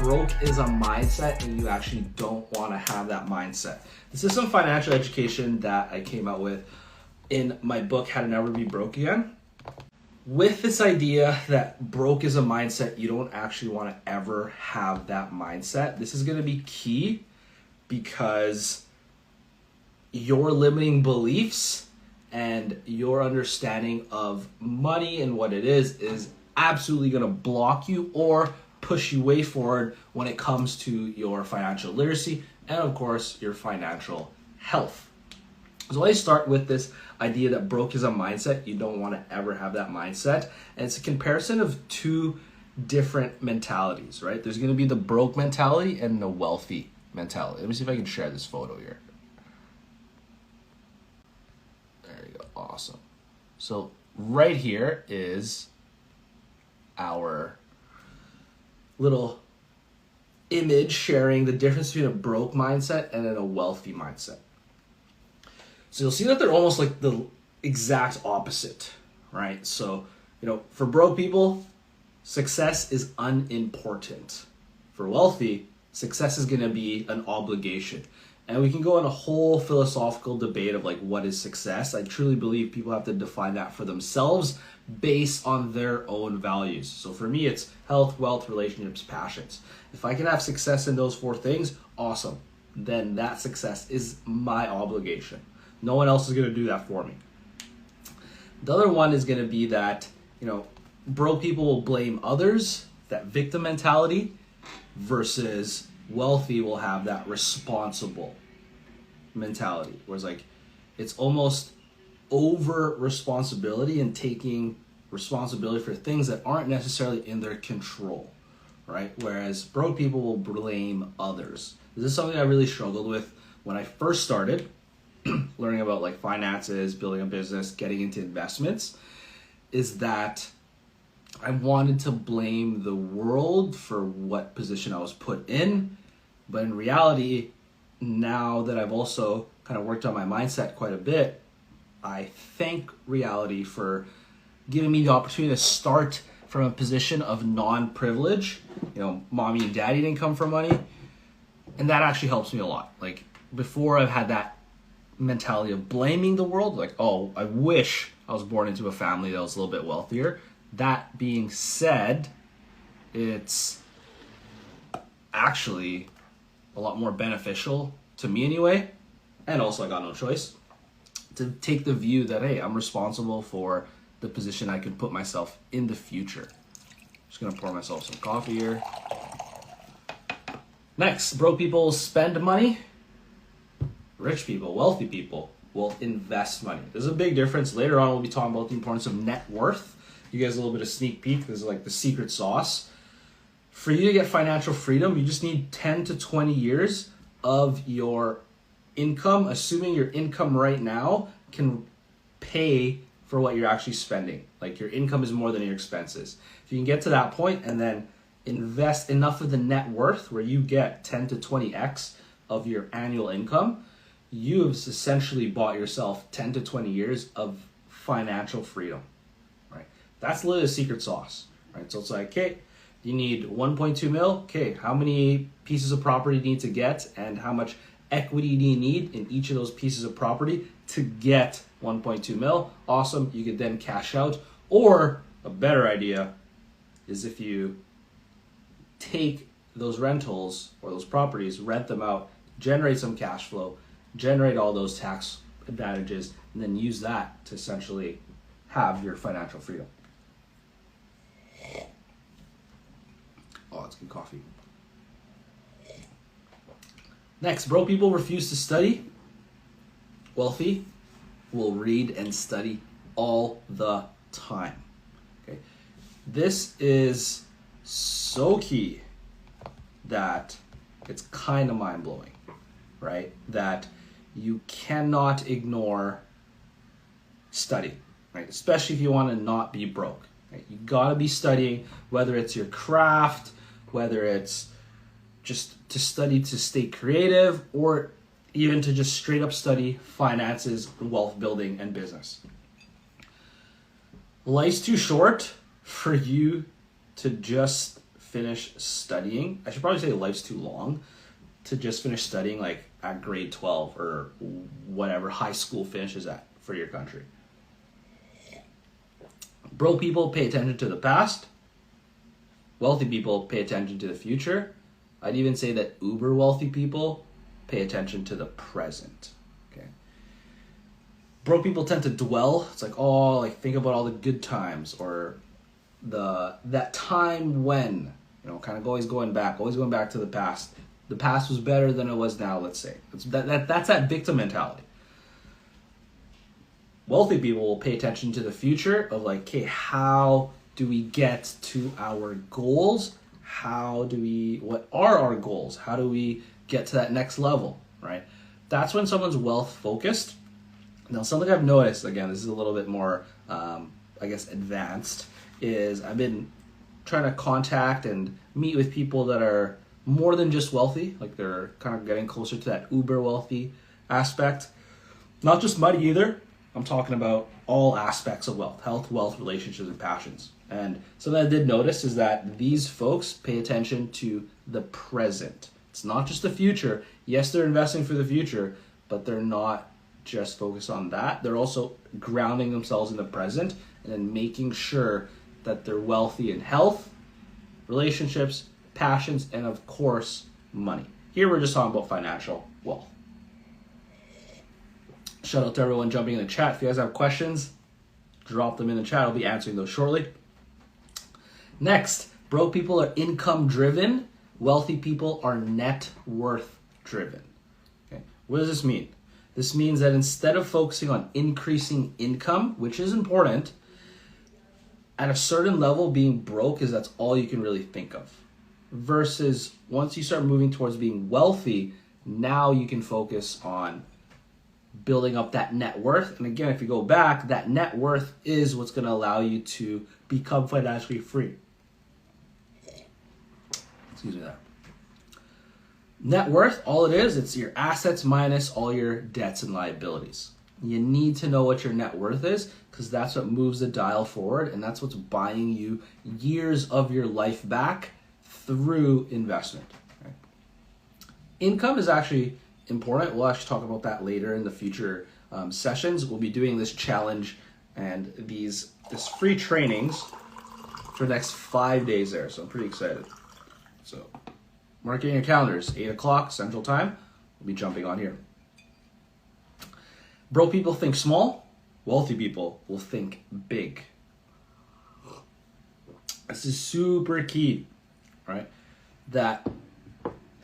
broke is a mindset and you actually don't want to have that mindset. This is some financial education that I came out with in my book, How to Never Be Broke Again. With this idea that broke is a mindset, you don't actually want to ever have that mindset. This is going to be key because your limiting beliefs and your understanding of money and what it is absolutely going to block you or push you way forward when it comes to your financial literacy and of course your financial health. So I start with this idea that broke is a mindset. You don't want to ever have that mindset. And it's a comparison of two different mentalities, right? There's going to be the broke mentality and the wealthy mentality. Let me see if I can share this photo here. There you go. Awesome. So right here is our little image sharing the difference between a broke mindset and then a wealthy mindset. So you'll see that they're almost like the exact opposite, right? So, for broke people, success is unimportant. For wealthy, success is going to be an obligation. And we can go in a whole philosophical debate of like, what is success? I truly believe people have to define that for themselves based on their own values. So for me, it's health, wealth, relationships, passions. If I can have success in those four things, awesome. Then that success is my obligation. No one else is going to do that for me. The other one is going to be that, broke people will blame others, that victim mentality, versus wealthy will have that responsible mentality. Whereas it's almost over responsibility and taking responsibility for things that aren't necessarily in their control, right? Whereas broke people will blame others. This is something I really struggled with when I first started learning about finances, building a business, getting into investments, is that I wanted to blame the world for what position I was put in. But in reality, now that I've also kind of worked on my mindset quite a bit, I thank reality for giving me the opportunity to start from a position of non-privilege. Mommy and daddy didn't come from money. And that actually helps me a lot. Before, I've had that mentality of blaming the world, I wish I was born into a family that was a little bit wealthier. That being said, it's actually a lot more beneficial to me anyway, and also I got no choice, to take the view that, hey, I'm responsible for the position I could put myself in the future. Just gonna pour myself some coffee here. Next, broke people spend money. Rich people, wealthy people will invest money. There's a big difference. Later on, we'll be talking about the importance of net worth. You guys a little bit of sneak peek. This is the secret sauce. For you to get financial freedom, you just need 10 to 20 years of your income, assuming your income right now can pay for what you're actually spending. Your income is more than your expenses. If you can get to that point and then invest enough of the net worth where you get 10 to 20x of your annual income, you've essentially bought yourself 10 to 20 years of financial freedom, right? That's literally the secret sauce, right? So it's okay, you need 1.2 mil. Okay, how many pieces of property do you need to get and how much equity do you need in each of those pieces of property to get 1.2 mil? Awesome, you could then cash out. Or a better idea is if you take those rentals or those properties, rent them out, generate some cash flow, generate all those tax advantages, and then use that to essentially have your financial freedom. Oh, it's good coffee. Next, broke people refuse to study. Wealthy will read and study all the time. Okay, this is so key that it's kind of mind-blowing, right? That you cannot ignore study, right? Especially if you want to not be broke, right? You got to be studying, whether it's your craft, whether it's just to study to stay creative, or even to just straight up study finances, wealth building, and business. Life's too short for you to just finish studying. I should probably say life's too long to just finish studying like at grade 12 or whatever high school finishes at for your country. Broke people pay attention to the past. Wealthy people pay attention to the future. I'd even say that uber wealthy people pay attention to the present. Okay. Broke people tend to dwell. It's like, oh, like think about all the good times or that time when, kind of always going back to the past. The past was better than it was now, let's say. That's that victim mentality. Wealthy people will pay attention to the future of like, okay, how do we get to our goals? What are our goals? How do we get to that next level, right? That's when someone's wealth focused. Now, something I've noticed, again, this is a little bit more, advanced, is I've been trying to contact and meet with people that are more than just wealthy, like they're kind of getting closer to that uber wealthy aspect. Not just money either. I'm talking about all aspects of wealth: health, wealth, relationships, and passions. And something I did notice is that these folks pay attention to the present. It's not just the future. Yes, they're investing for the future, but they're not just focused on that. They're also grounding themselves in the present and then making sure that they're wealthy in health, relationships, passions, and of course, money. Here we're just talking about financial wealth. Shout out to everyone jumping in the chat. If you guys have questions, drop them in the chat. I'll be answering those shortly. Next, broke people are income driven. Wealthy people are net worth driven. Okay. What does this mean? This means that instead of focusing on increasing income, which is important, at a certain level, being broke that's all you can really think of. Versus once you start moving towards being wealthy, now you can focus on building up that net worth. And again, if you go back, that net worth is what's going to allow you to become financially free. Excuse me there. Net worth, all it is, it's your assets minus all your debts and liabilities. You need to know what your net worth is because that's what moves the dial forward and that's what's buying you years of your life back through investment. Right? Income is actually important. We'll actually talk about that later in the future sessions. We'll be doing this challenge and this free trainings for the next 5 days there. So I'm pretty excited. So mark it in your calendars, 8 o'clock Central Time. We'll be jumping on here. Broke people think small. Wealthy people will think big. This is super key, right? That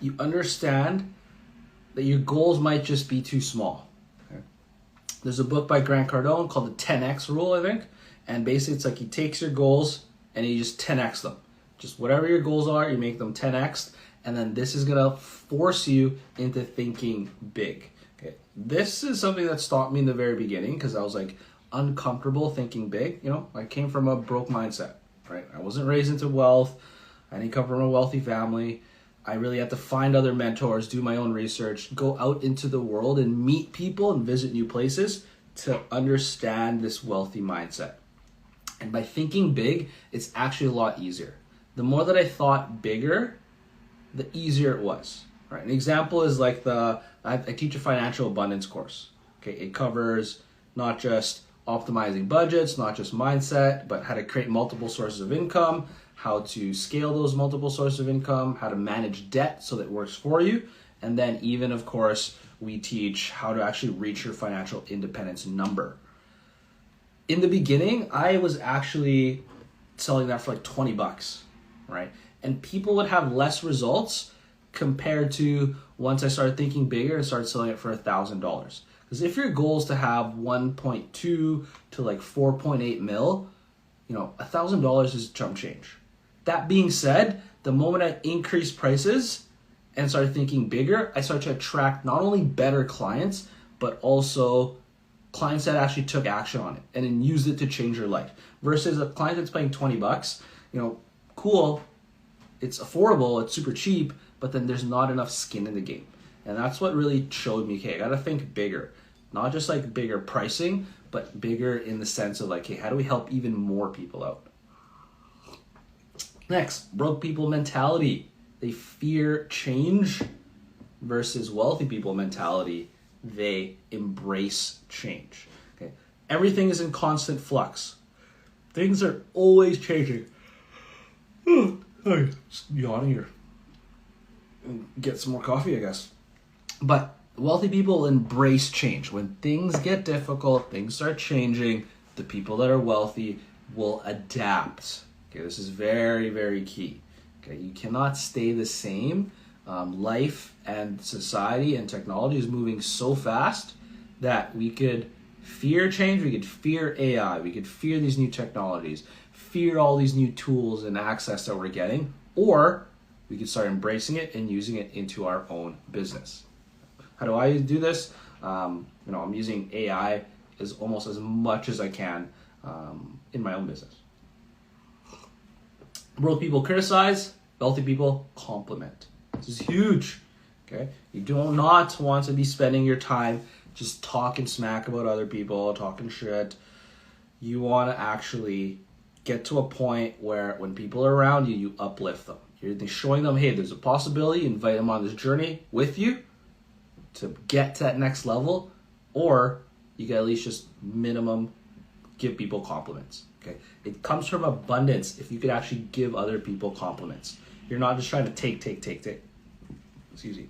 you understand that your goals might just be too small. Okay? There's a book by Grant Cardone called the 10X Rule, I think. And basically it's like he takes your goals and he just 10X them. Just whatever your goals are, you make them 10X. And then this is going to force you into thinking big. Okay. This is something that stopped me in the very beginning because I was like uncomfortable thinking big. I came from a broke mindset, right? I wasn't raised into wealth. I didn't come from a wealthy family. I really had to find other mentors, do my own research, go out into the world and meet people and visit new places to understand this wealthy mindset. And by thinking big, it's actually a lot easier. The more that I thought bigger, the easier it was. Right? An example is like I teach a financial abundance course. Okay, it covers not just optimizing budgets, not just mindset, but how to create multiple sources of income, how to scale those multiple sources of income, how to manage debt so that it works for you, and then even, of course, we teach how to actually reach your financial independence number. In the beginning, I was actually selling that for like $20, right? And people would have less results compared to once I started thinking bigger and started selling it for $1,000. Because if your goal is to have 1.2 to like 4.8 mil, $1,000 is chump change. That being said, the moment I increased prices and started thinking bigger, I started to attract not only better clients, but also clients that actually took action on it and then used it to change your life. Versus a client that's paying $20, cool, it's affordable, it's super cheap, but then there's not enough skin in the game. And that's what really showed me, okay, I gotta think bigger. Not just like bigger pricing, but bigger in the sense of like, hey, how do we help even more people out? Next, broke people mentality. They fear change versus wealthy people mentality. They embrace change. Okay, everything is in constant flux. Things are always changing. Sorry, just yawning here. Get some more coffee, I guess. But wealthy people embrace change. When things get difficult, things start changing, the people that are wealthy will adapt. Okay, this is very, very key. Okay, you cannot stay the same. Life and society and technology is moving so fast that we could fear change, we could fear AI, we could fear these new technologies, fear all these new tools and access that we're getting, or we could start embracing it and using it into our own business. How do I do this? I'm using AI as almost as much as I can in my own business. Broke people criticize, wealthy people compliment. This is huge. Okay, you do not want to be spending your time just talking smack about other people, talking shit. You want to actually get to a point where when people are around you, you uplift them. You're showing them, hey, there's a possibility, invite them on this journey with you to get to that next level, or you can at least just minimum give people compliments. Okay, it comes from abundance if you could actually give other people compliments. You're not just trying to take. Excuse me.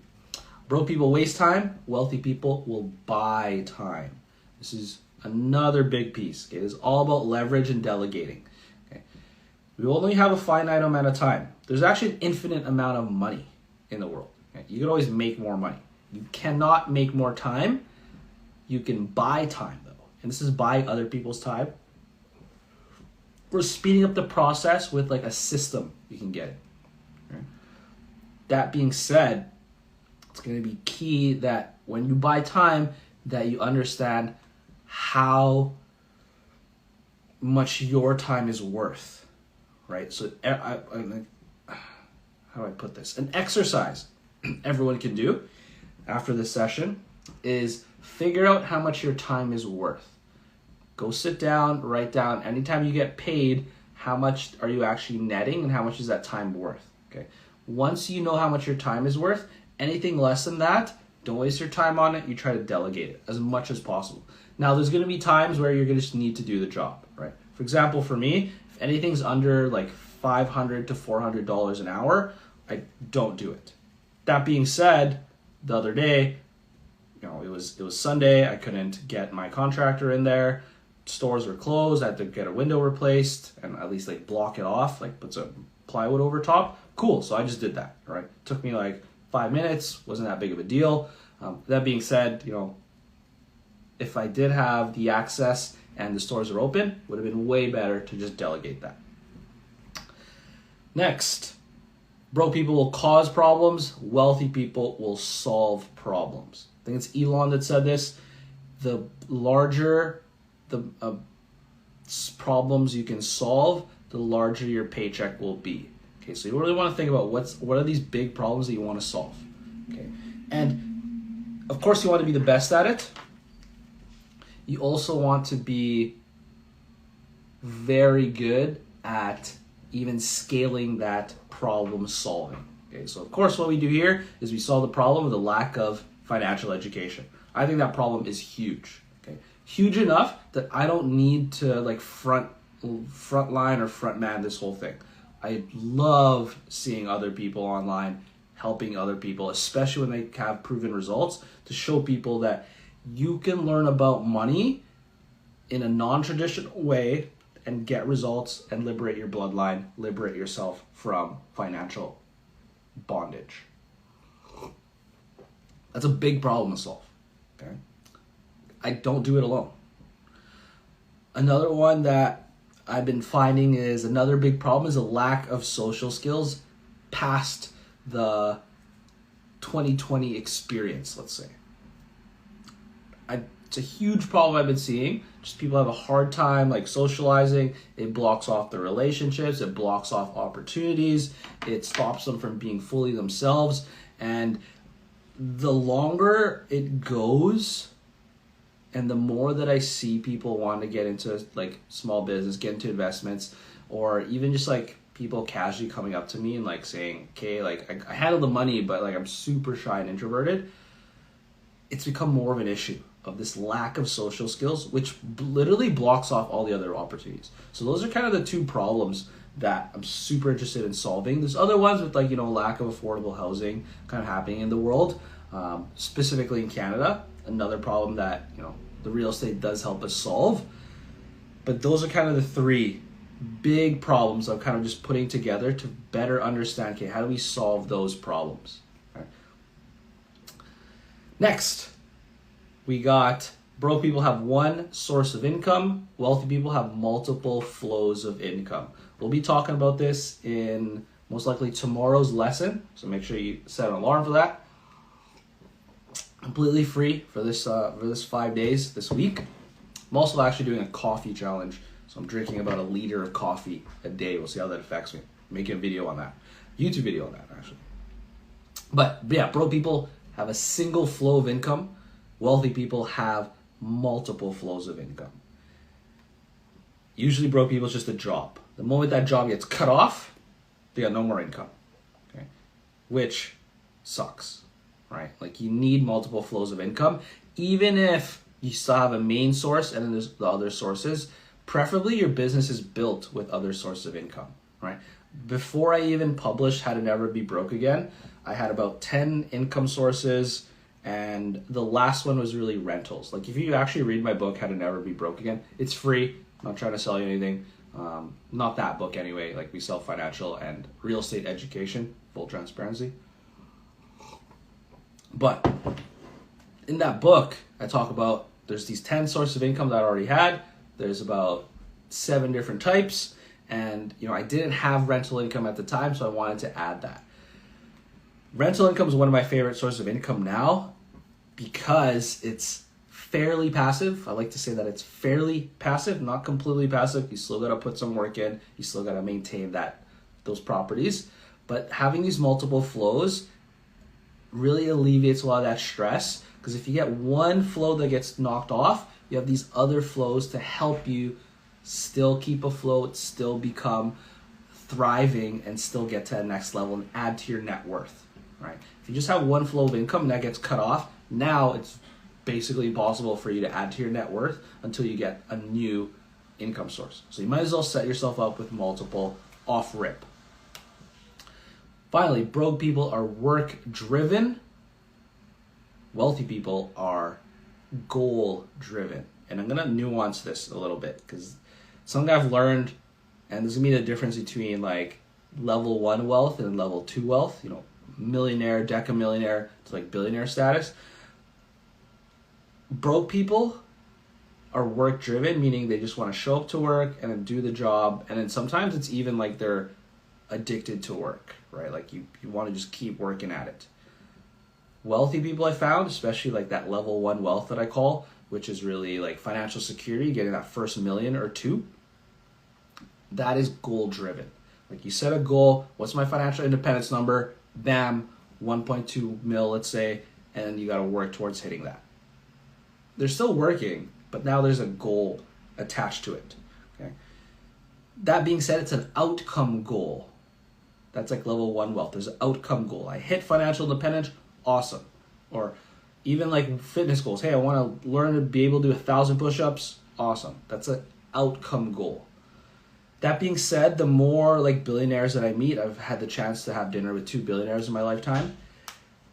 Broke people waste time. Wealthy people will buy time. This is another big piece. Okay, it's all about leverage and delegating. Okay, we only have a finite amount of time. There's actually an infinite amount of money in the world. Okay? You can always make more money. You cannot make more time. You can buy time though, and this is buying other people's time. We're speeding up the process with like a system you can get. Okay? That being said, it's going to be key that when you buy time, that you understand how much your time is worth, right? So how do I put this? An exercise everyone can do after this session is figure out how much your time is worth. Go sit down, write down, anytime you get paid, how much are you actually netting and how much is that time worth, okay? Once you know how much your time is worth, anything less than that, don't waste your time on it. You try to delegate it as much as possible. Now, there's going to be times where you're going to just need to do the job, right? For example, for me, if anything's under like $500 to $400 an hour, I don't do it. That being said, the other day, it was Sunday. I couldn't get my contractor in there. Stores were closed. I had to get a window replaced and at least like block it off, like put some plywood over top. Cool. So I just did that. Right. Took me like 5 minutes. Wasn't that big of a deal. That being said, if I did have the access and the stores are open, it would have been way better to just delegate that. Next, broke people will cause problems. Wealthy people will solve problems. I think it's Elon that said this. The larger the problems you can solve, the larger your paycheck will be. Okay, so you really want to think about what are these big problems that you want to solve. Okay, and of course you want to be the best at it. You also want to be very good at even scaling that problem solving. Okay, so of course what we do here is we solve the problem of the lack of financial education. I think that problem is huge. Okay, huge enough that I don't need to like front line or front man this whole thing. I love seeing other people online, helping other people, especially when they have proven results, to show people that you can learn about money in a non-traditional way and get results and liberate your bloodline, liberate yourself from financial bondage. That's a big problem to solve. Okay, I don't do it alone. Another one that I've been finding is another big problem is a lack of social skills past the 2020 experience, let's say. It's a huge problem I've been seeing. Just people have a hard time like socializing. It blocks off their relationships. It blocks off opportunities. It stops them from being fully themselves. And the longer it goes, and the more that I see people want to get into like small business, get into investments, or even just like people casually coming up to me and like saying, okay, like I handle the money, but like I'm super shy and introverted. It's become more of an issue of this lack of social skills, which literally blocks off all the other opportunities. So those are kind of the two problems that I'm super interested in solving. There's other ones with like, lack of affordable housing kind of happening in the world, specifically in Canada. Another problem that, the real estate does help us solve. But those are kind of the three big problems I'm kind of just putting together to better understand, okay, how do we solve those problems? All right. Next, we got broke people have one source of income, wealthy people have multiple flows of income. We'll be talking about this in most likely tomorrow's lesson, so make sure you set an alarm for that. Completely free for this 5 days this week. I'm also actually doing a coffee challenge, so I'm drinking about 1 liter of coffee a day. We'll see how that affects me. I'm making a video on that, YouTube video on that actually. But yeah, broke people have a single flow of income. Wealthy people have multiple flows of income. Usually broke people, it's just a job. The moment that job gets cut off, they got no more income, okay? Which sucks, right? Like you need multiple flows of income, even if you still have a main source and then there's the other sources. Preferably your business is built with other sources of income, right? Before I even published How to Never Be Broke Again, I had about 10 income sources, and the last one was really rentals. Like if you actually read my book, How to Never Be Broke Again, it's free. I'm not trying to sell you anything. Not that book anyway. Like we sell financial and real estate education, full transparency. But in that book, I talk about there's these 10 sources of income that I already had. There's about 7 different types. And I didn't have rental income at the time, so I wanted to add that. Rental income is one of my favorite sources of income now because it's fairly passive. I like to say that it's fairly passive, not completely passive. You still got to put some work in. You still got to maintain those properties. But having these multiple flows really alleviates a lot of that stress, because if you get one flow that gets knocked off, you have these other flows to help you still keep afloat, still become thriving, and still get to the next level and add to your net worth, right? If you just have one flow of income and that gets cut off, now it's basically impossible for you to add to your net worth until you get a new income source. So you might as well set yourself up with multiple off rip. Finally, broke people are work driven. Wealthy people are goal driven. And I'm going to nuance this a little bit because something I've learned, and there's going to be the difference between like level 1 wealth and level 2 wealth, millionaire, decamillionaire to like billionaire status. Broke people are work driven, meaning they just want to show up to work and then do the job. And then sometimes it's even like they're addicted to work, right? Like you want to just keep working at it. Wealthy people I found, especially like that level 1 wealth that I call, which is really like financial security, getting that first million or 2, that is goal driven. Like you set a goal, what's my financial independence number? Bam, 1.2 mil, let's say, and you got to work towards hitting that. They're still working, but now there's a goal attached to it. Okay. That being said, it's an outcome goal. That's like level 1 wealth. There's an outcome goal. I hit financial independence, awesome. Or even like fitness goals. Hey, I want to learn to be able to do 1,000 push-ups, awesome. That's an outcome goal. That being said, the more like billionaires that I meet, I've had the chance to have dinner with 2 billionaires in my lifetime.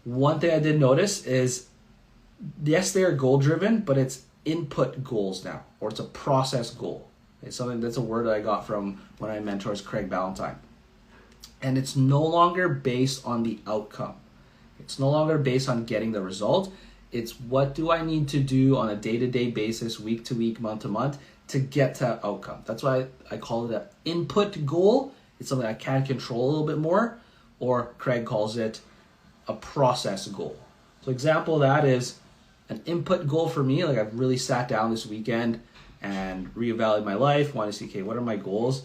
One thing I did notice is, yes, they are goal driven, but it's input goals now, or it's a process goal. It's something that's a word that I got from one of my mentors, Craig Ballantyne. And it's no longer based on the outcome. It's no longer based on getting the result. It's what do I need to do on a day-to-day basis, week to week, month to month, to get to outcome. That's why I call it an input goal. It's something I can control a little bit more, or Craig calls it a process goal. So example of that is an input goal for me. Like I've really sat down this weekend and reevaluated my life, want to see, okay, what are my goals?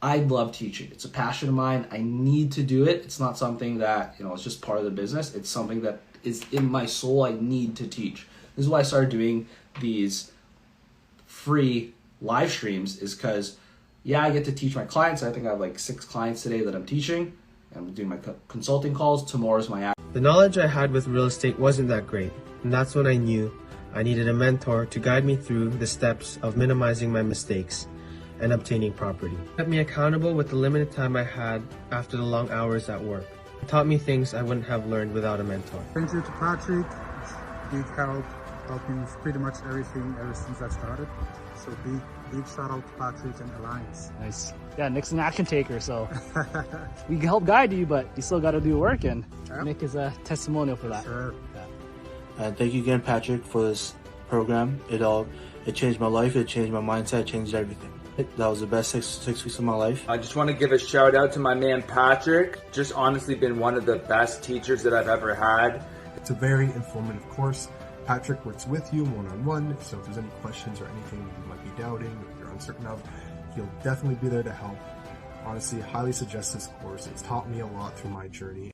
I love teaching. It's a passion of mine. I need to do it. It's not something that, it's just part of the business. It's something that is in my soul. I need to teach. This is why I started doing these free live streams, is because Yeah, I get to teach my clients. I think I have like 6 clients today that I'm teaching. I'm doing my consulting calls. Tomorrow's my The knowledge I had with real estate wasn't that great, and that's when I knew I needed a mentor to guide me through the steps of minimizing my mistakes and obtaining property. It kept me accountable with the limited time I had after the long hours at work. It taught me things I wouldn't have learned without a mentor. Thank you to Patrick. Big helped me with pretty much everything ever since I started. So big shout out to Patrick and Alliance. Nice. Yeah, Nick's an action taker, so we can help guide you, but you still got to do work, and Nick is a testimonial for that. Sure. Yeah. And thank you again, Patrick, for this program. It changed my life. It changed my mindset. It changed everything. That was the best six weeks of my life. I just want to give a shout out to my man Patrick. Just honestly been one of the best teachers that I've ever had. It's a very informative course. Patrick works with you one-on-one, so if there's any questions or anything you might be doubting or you're uncertain of, he'll definitely be there to help. Honestly, highly suggest this course. It's taught me a lot through my journey.